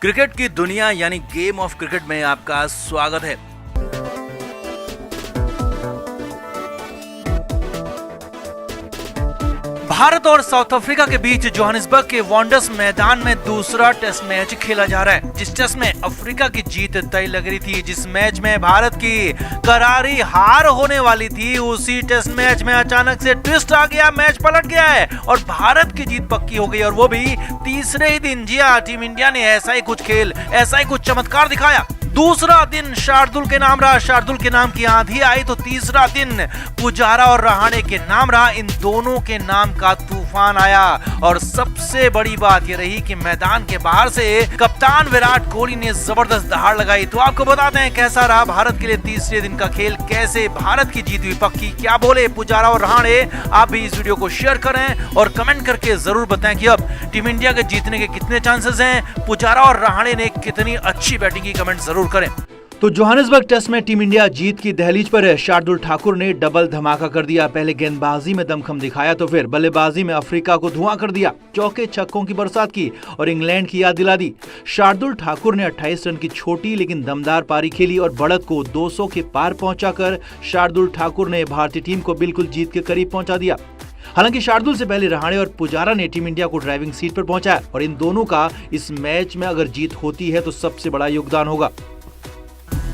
Cricket की दुनिया यानी गेम ऑफ क्रिकेट में आपका स्वागत है। भारत और साउथ अफ्रीका के बीच जोहानिसबर्ग के वांडरस मैदान में दूसरा टेस्ट मैच खेला जा रहा है। जिस टेस्ट में अफ्रीका की जीत तय लग रही थी, जिस मैच में भारत की करारी हार होने वाली थी, उसी टेस्ट मैच में अचानक से ट्विस्ट आ गया, मैच पलट गया है और भारत की जीत पक्की हो गई, और वो भी तीसरे ही दिन। जी हाँ, टीम इंडिया ने ऐसा ही कुछ खेल, ऐसा ही कुछ चमत्कार दिखाया। दूसरा दिन शार्दुल के नाम रहा, शार्दुल के नाम की आंधी आई तो तीसरा दिन पुजारा और रहाणे के नाम रहा। इन दोनों के नाम का तूफान आया और सबसे बड़ी बात यह रही कि मैदान के बाहर से कप्तान विराट कोहली ने जबरदस्त दहाड़ लगाई। तो आपको बताते हैं कैसा रहा भारत के लिए तीसरे दिन का खेल, कैसे भारत की जीत हुई पक्की, क्या बोले पुजारा और रहाणे। आप भी इस वीडियो को शेयर करें और कमेंट करके जरूर बताएं कि अब टीम इंडिया के जीतने के कितने चांसेस हैं, पुजारा और रहाणे ने कितनी अच्छी बैटिंग की, कमेंट जरूर करें। तो जोहानिसबर्ग टेस्ट में टीम इंडिया जीत की दहलीज पर है। शार्दुल ठाकुर ने डबल धमाका कर दिया। पहले गेंदबाजी में दमखम दिखाया तो फिर बल्लेबाजी में अफ्रीका को धुआं कर दिया, चौके छक्कों की बरसात की और इंग्लैंड की याद दिला दी। शार्दुल ठाकुर ने 28 रन की छोटी लेकिन दमदार पारी खेली और बढ़त को 200 के पार पहुंचाकर शार्दुल ठाकुर ने भारतीय टीम को बिल्कुल जीत के करीब पहुंचा दिया। हालांकि शार्दुल से पहले रहाणे और पुजारा ने टीम इंडिया को ड्राइविंग सीट पर पहुंचाया और इन दोनों का इस मैच में अगर जीत होती है तो सबसे बड़ा योगदान होगा।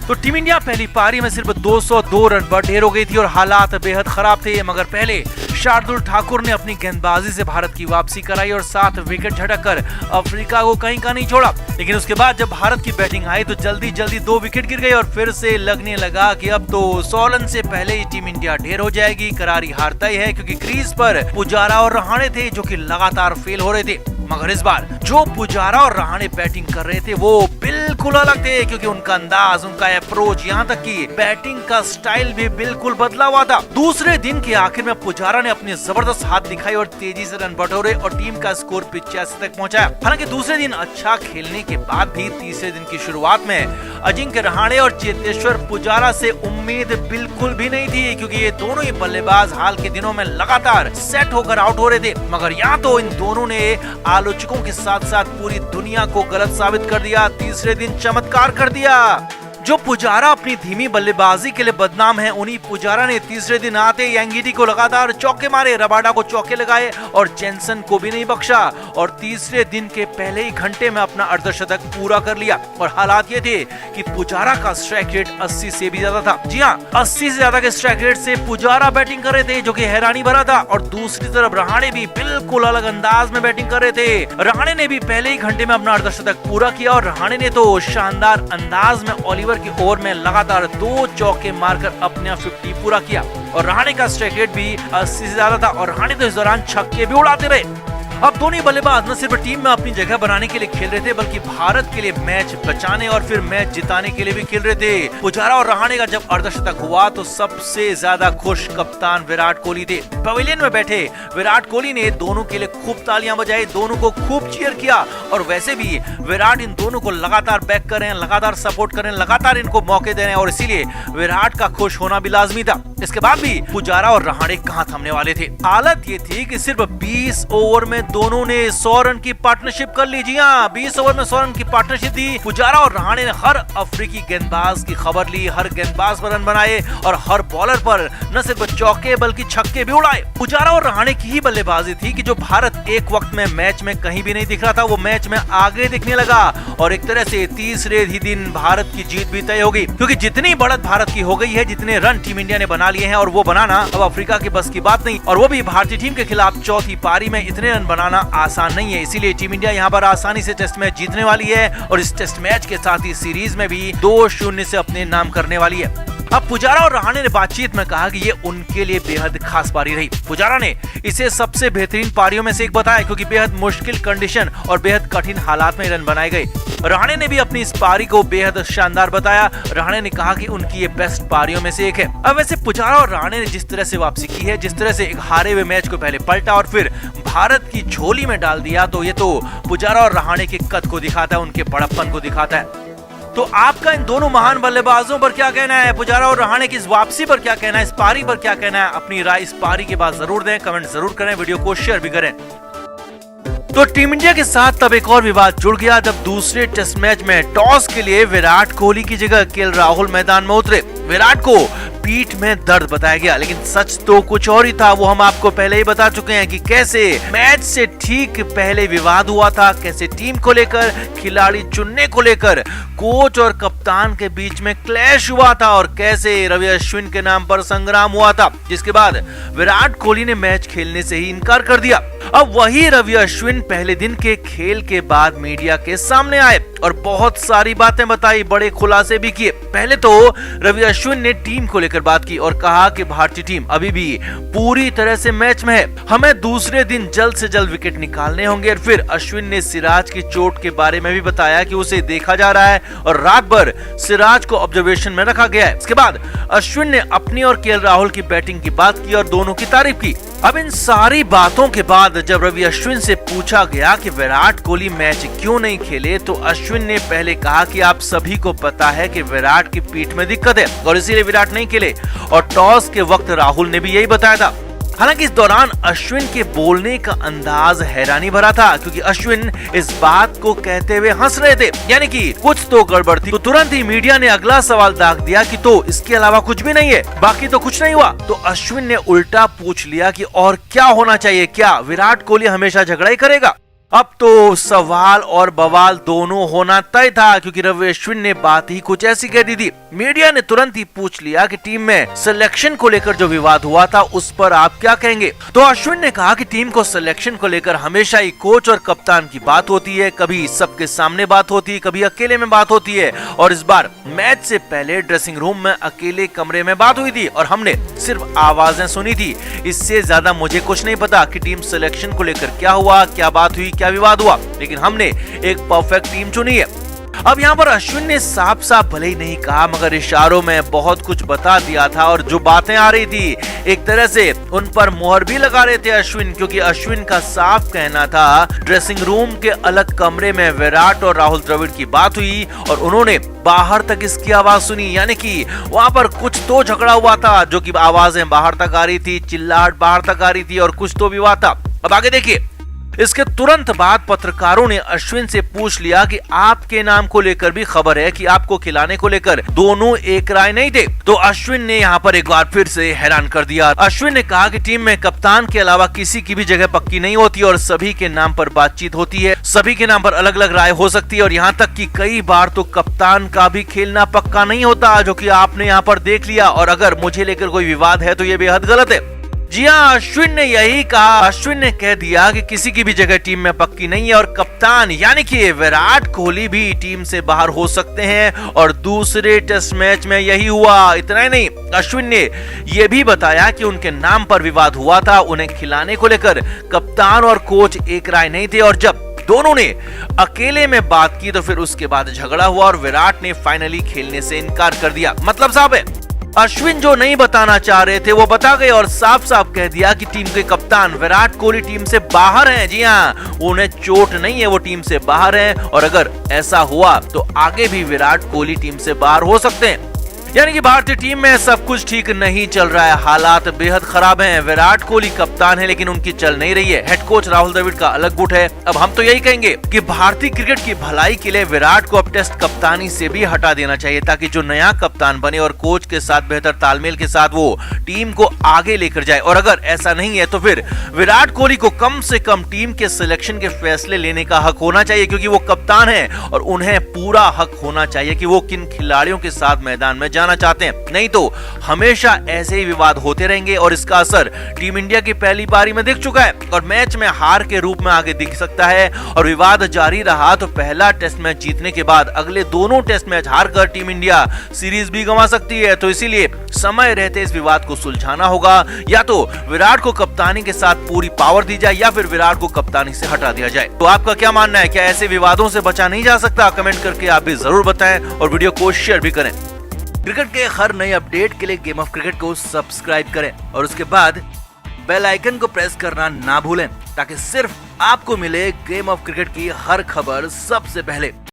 तो टीम इंडिया पहली पारी में सिर्फ 202 रन पर ढेर हो गई थी और हालात बेहद खराब थे, मगर पहले शार्दुल ठाकुर ने अपनी गेंदबाजी से भारत की वापसी कराई और 7 विकेट झटककर अफ्रीका को कहीं का नहीं छोड़ा। लेकिन उसके बाद जब भारत की बैटिंग आई तो जल्दी 2 विकेट गिर गए और फिर से लगने लगा कि अब तो 100 रन से पहले ही टीम इंडिया ढेर हो जाएगी। करारी हार तय है क्योंकि क्रीज पर पुजारा और रहाणे थे जो कि लगातार फेल हो रहे थे। मगर इस बार जो पुजारा और रहाणे बैटिंग कर रहे थे वो बिल्कुल अलग थे, क्योंकि उनका अंदाज, उनका अप्रोच, यहाँ तक कि बैटिंग का स्टाइल भी बिल्कुल बदला हुआ था। दूसरे दिन के आखिर में पुजारा ने अपनी जबरदस्त हाथ दिखाई और तेजी से रन बटोरे और टीम का स्कोर 85 तक पहुंचाया। हालांकि दूसरे दिन अच्छा खेलने के बाद भी तीसरे दिन की शुरुआत में अजिंक्य रहाणे और चेतेश्वर पुजारा से उम्मीद बिल्कुल भी नहीं थी, क्योंकि ये दोनों ही बल्लेबाज हाल के दिनों में लगातार सेट होकर आउट हो रहे थे। मगर यहाँ तो इन दोनों ने आलोचकों के साथ साथ पूरी दुनिया को गलत साबित कर दिया। तीसरे दिन चमत्कार कर दिया। जो पुजारा अपनी धीमी बल्लेबाजी के लिए बदनाम है, उन्हीं पुजारा ने तीसरे दिन आते एंगिडी को लगातार चौके मारे, रबाडा को चौके लगाए और जेनसन को भी नहीं बख्शा और तीसरे दिन के पहले ही घंटे में अपना अर्धशतक पूरा कर लिया। और हालात ये थे कि पुजारा का स्ट्राइक रेट 80 से भी ज्यादा था। जी हाँ, 80 से ज्यादा के स्ट्राइक रेट से पुजारा बैटिंग कर रहे थे, जो कि हैरानी भरा था। और दूसरी तरफ रहाणे भी बिल्कुल अलग अंदाज में बैटिंग कर रहे थे। रहाणे ने भी पहले ही घंटे में अपना अर्धशतक पूरा किया और रहाणे ने तो शानदार अंदाज में ओलिवर की ओवर में लगातार 2 चौके मारकर अपने 50 पूरा किया। और रहाणे का स्ट्राइक रेट भी 80 से ज्यादा था और रहाणे तो इस दौरान छक्के भी उड़ाते रहे। अब दोनों बल्लेबाज न सिर्फ टीम में अपनी जगह बनाने के लिए खेल रहे थे, बल्कि भारत के लिए मैच बचाने और फिर मैच जिताने के लिए भी खेल रहे थे। पुजारा और रहाणे का जब अर्धशतक हुआ तो सबसे ज्यादा खुश कप्तान विराट कोहली थे। पवेलियन में बैठे विराट कोहली ने दोनों के लिए खूब तालियां बजाई, दोनों को खूब चीयर किया। और वैसे भी विराट इन दोनों को लगातार बैक कर रहे हैं, लगातार सपोर्ट कर रहे हैं, लगातार इनको मौके दे रहे हैं और इसीलिए विराट का खुश होना भी लाजमी था। इसके बाद भी पुजारा और रहाणे कहां थमने वाले थे। हालत ये थी कि सिर्फ 20 ओवर में दोनों ने 100 रन की पार्टनरशिप कर ली। जी हाँ, 20 ओवर में 100 रन की पार्टनरशिप दी। पुजारा और रहाणे ने हर अफ्रीकी गेंदबाज की खबर ली, हर गेंदबाज पर रन बनाए और हर बॉलर पर न सिर्फ चौके बल्कि छक्के भी उड़ाए। पुजारा और रहाणे की ही बल्लेबाजी थी कि जो भारत एक वक्त में मैच में कहीं भी नहीं दिख रहा था, वो मैच में आगे दिखने लगा और एक तरह से तीसरे ही दिन भारत की जीत भी तय हो गई, क्योंकि जितनी बढ़त भारत की हो गई है, जितने रन टीम इंडिया ने बना लिए हैं, और वो बनाना अब अफ्रीका की बस की बात नहीं, और वो भी भारतीय टीम के खिलाफ चौथी पारी में इतने रन बनाना आसान नहीं है। इसीलिए टीम इंडिया यहाँ पर आसानी से टेस्ट मैच जीतने वाली है और इस टेस्ट मैच के साथ ही सीरीज में भी 2-0 से अपने नाम करने वाली है। अब पुजारा और रहाणे ने बातचीत में कहा कि ये उनके लिए बेहद खास पारी रही। पुजारा ने इसे सबसे बेहतरीन पारियों में से एक बताया, क्योंकि बेहद मुश्किल कंडीशन और बेहद कठिन हालात में रन बनाए गए। रहाणे ने भी अपनी इस पारी को बेहद शानदार बताया। रहाणे ने कहा कि उनकी ये बेस्ट पारियों में से एक है। अब वैसे पुजारा और रहाणे ने जिस तरह से वापसी की है, जिस तरह से एक हारे हुए मैच को पहले पलटा और फिर भारत की झोली में डाल दिया, तो ये तो पुजारा और रहाणे के कद को दिखाता है, उनके बड़प्पन को दिखाता है। तो आपका इन दोनों महान बल्लेबाजों पर क्या कहना है, पुजारा और रहाणे की इस वापसी पर क्या कहना है, इस पारी पर क्या कहना है, अपनी राय इस पारी के बाद जरूर दें, कमेंट जरूर करें, वीडियो को शेयर भी करें। तो टीम इंडिया के साथ तब एक और विवाद जुड़ गया जब दूसरे टेस्ट मैच में टॉस के लिए विराट कोहली की जगह केएल राहुल मैदान में उतरे। विराट को पीठ में दर्द बताया गया, लेकिन सच तो कुछ और ही था। वो हम आपको पहले ही बता चुके हैं कि कैसे मैच से ठीक पहले विवाद हुआ था, कैसे टीम को लेकर, खिलाड़ी चुनने को लेकर कोच और कप्तान के बीच में क्लैश हुआ था और कैसे रवि अश्विन के नाम पर संग्राम हुआ था, जिसके बाद विराट कोहली ने मैच खेलने से ही इनकार कर दिया। अब वही रवि अश्विन पहले दिन के खेल के बाद मीडिया के सामने आए और बहुत सारी बातें बताई, बड़े खुलासे भी किए। पहले तो रवि अश्विन ने टीम को लेकर बात की और कहा कि भारतीय टीम अभी भी पूरी तरह से मैच में है, हमें दूसरे दिन जल्द से जल्द विकेट निकालने होंगे। और फिर अश्विन ने सिराज की चोट के बारे में भी बताया कि उसे देखा जा रहा है और रात भर सिराज को ऑब्जर्वेशन में रखा गया है। इसके बाद अश्विन ने अपनी और केएल राहुल की बैटिंग की बात की और दोनों की तारीफ की। अब इन सारी बातों के बाद जब रवि अश्विन से पूछा गया कि विराट कोहली मैच क्यों नहीं खेले, तो अश्विन ने पहले कहा कि आप सभी को पता है कि विराट की पीठ में दिक्कत है और इसीलिए विराट नहीं खेले, और टॉस के वक्त राहुल ने भी यही बताया था। हालांकि इस दौरान अश्विन के बोलने का अंदाज हैरानी भरा था, क्योंकि अश्विन इस बात को कहते हुए हंस रहे थे, यानी कि कुछ तो गड़बड़ थी। तो तुरंत ही मीडिया ने अगला सवाल दाग दिया कि तो इसके अलावा कुछ भी नहीं है, बाकी तो कुछ नहीं हुआ। तो अश्विन ने उल्टा पूछ लिया कि और क्या होना चाहिए, क्या विराट कोहली हमेशा झगड़ा ही करेगा? अब तो सवाल और बवाल दोनों होना तय था, क्योंकि रवि अश्विन ने बात ही कुछ ऐसी कह दी थी। मीडिया ने तुरंत ही पूछ लिया कि टीम में सिलेक्शन को लेकर जो विवाद हुआ था उस पर आप क्या कहेंगे? तो अश्विन ने कहा कि टीम को सिलेक्शन को लेकर हमेशा ही कोच और कप्तान की बात होती है, कभी सबके सामने बात होती है, कभी अकेले में बात होती है, और इस बार मैच से पहले ड्रेसिंग रूम में अकेले कमरे में बात हुई थी और हमने सिर्फ आवाजें सुनी थी। इससे ज्यादा मुझे कुछ नहीं पता कि टीम सिलेक्शन को लेकर क्या हुआ, क्या बात हुई, क्या विवाद हुआ, लेकिन हमने एक परफेक्ट टीम चुनी है। अब यहाँ पर अश्विन ने साफ साफ भले ही नहीं कहा, मगर इशारों में बहुत कुछ बता दिया था, और जो बातें आ रही थी एक तरह से उन पर मोहर भी लगा रहे थे अश्विन, क्योंकि अश्विन का साफ कहना था ड्रेसिंग रूम के अलग कमरे में विराट और राहुल द्रविड़ की बात हुई और उन्होंने बाहर तक इसकी आवाज सुनी, यानी कि वहां पर कुछ तो झगड़ा हुआ था, जो कि आवाजें बाहर तक आ रही थी, चिल्लाहट बाहर तक आ रही थी और कुछ तो विवाद था। अब आगे देखिए। इसके तुरंत बाद पत्रकारों ने अश्विन से पूछ लिया कि आपके नाम को लेकर भी खबर है कि आपको खिलाने को लेकर दोनों एक राय नहीं थे। तो अश्विन ने यहाँ पर एक बार फिर से हैरान कर दिया। अश्विन ने कहा कि टीम में कप्तान के अलावा किसी की भी जगह पक्की नहीं होती और सभी के नाम पर बातचीत होती है, सभी के नाम पर अलग अलग राय हो सकती है, और यहाँ तक कि कई बार तो कप्तान का भी खेलना पक्का नहीं होता, जो कि आपने यहाँ पर देख लिया। और अगर मुझे लेकर कोई विवाद है तो ये बेहद गलत है। जी हाँ, अश्विन ने यही कहा। अश्विन ने कह दिया कि किसी की भी जगह टीम में पक्की नहीं है और कप्तान यानी कि विराट कोहली भी टीम से बाहर हो सकते हैं, और दूसरे टेस्ट मैच में यही हुआ। इतना ही नहीं, अश्विन ने यह भी बताया कि उनके नाम पर विवाद हुआ था, उन्हें खिलाने को लेकर कप्तान और कोच एक राय नहीं थे, और जब दोनों ने अकेले में बात की तो फिर उसके बाद झगड़ा हुआ और विराट ने फाइनली खेलने से इनकार कर दिया। मतलब साहब है, अश्विन जो नहीं बताना चाह रहे थे वो बता गए और साफ साफ कह दिया कि टीम के कप्तान विराट कोहली टीम से बाहर हैं। जी हाँ, उन्हें चोट नहीं है, वो टीम से बाहर हैं, और अगर ऐसा हुआ तो आगे भी विराट कोहली टीम से बाहर हो सकते हैं। यानी कि भारतीय टीम में सब कुछ ठीक नहीं चल रहा है, हालात बेहद खराब हैं। विराट कोहली कप्तान है लेकिन उनकी चल नहीं रही है, हेड कोच राहुल द्रविड़ का अलग गुट है। अब हम तो यही कहेंगे कि भारतीय क्रिकेट की भलाई के लिए विराट को अब टेस्ट कप्तानी से भी हटा देना चाहिए, ताकि जो नया कप्तान बने और कोच के साथ बेहतर तालमेल के साथ वो टीम को आगे लेकर जाए। और अगर ऐसा नहीं है तो फिर विराट कोहली को कम से कम टीम के सिलेक्शन के फैसले लेने का हक होना चाहिए, क्योंकि वो कप्तान है और उन्हें पूरा हक होना चाहिए कि वो किन खिलाड़ियों के साथ मैदान में चाहते हैं। नहीं तो हमेशा ऐसे ही विवाद होते रहेंगे और इसका असर टीम इंडिया की पहली पारी में दिख चुका है और मैच में हार के रूप में आगे दिख सकता है। और विवाद जारी रहा तो पहला टेस्ट मैच जीतने के बाद अगले दोनों टेस्ट मैच हारकर टीम इंडिया सीरीज भी गंवा सकती है। तो इसीलिए समय रहते इस विवाद को सुलझाना होगा, या तो विराट को कप्तानी के साथ पूरी पावर दी जाए या फिर विराट को कप्तानी से हटा दिया जाए। तो आपका क्या मानना है, क्या ऐसे विवादों से बचा नहीं जा सकता? कमेंट करके आप भी जरूर बताएं और वीडियो को शेयर भी करें। क्रिकेट के हर नए अपडेट के लिए गेम ऑफ क्रिकेट को सब्सक्राइब करें और उसके बाद बेल आइकन को प्रेस करना ना भूलें, ताकि सिर्फ आपको मिले गेम ऑफ क्रिकेट की हर खबर सबसे पहले।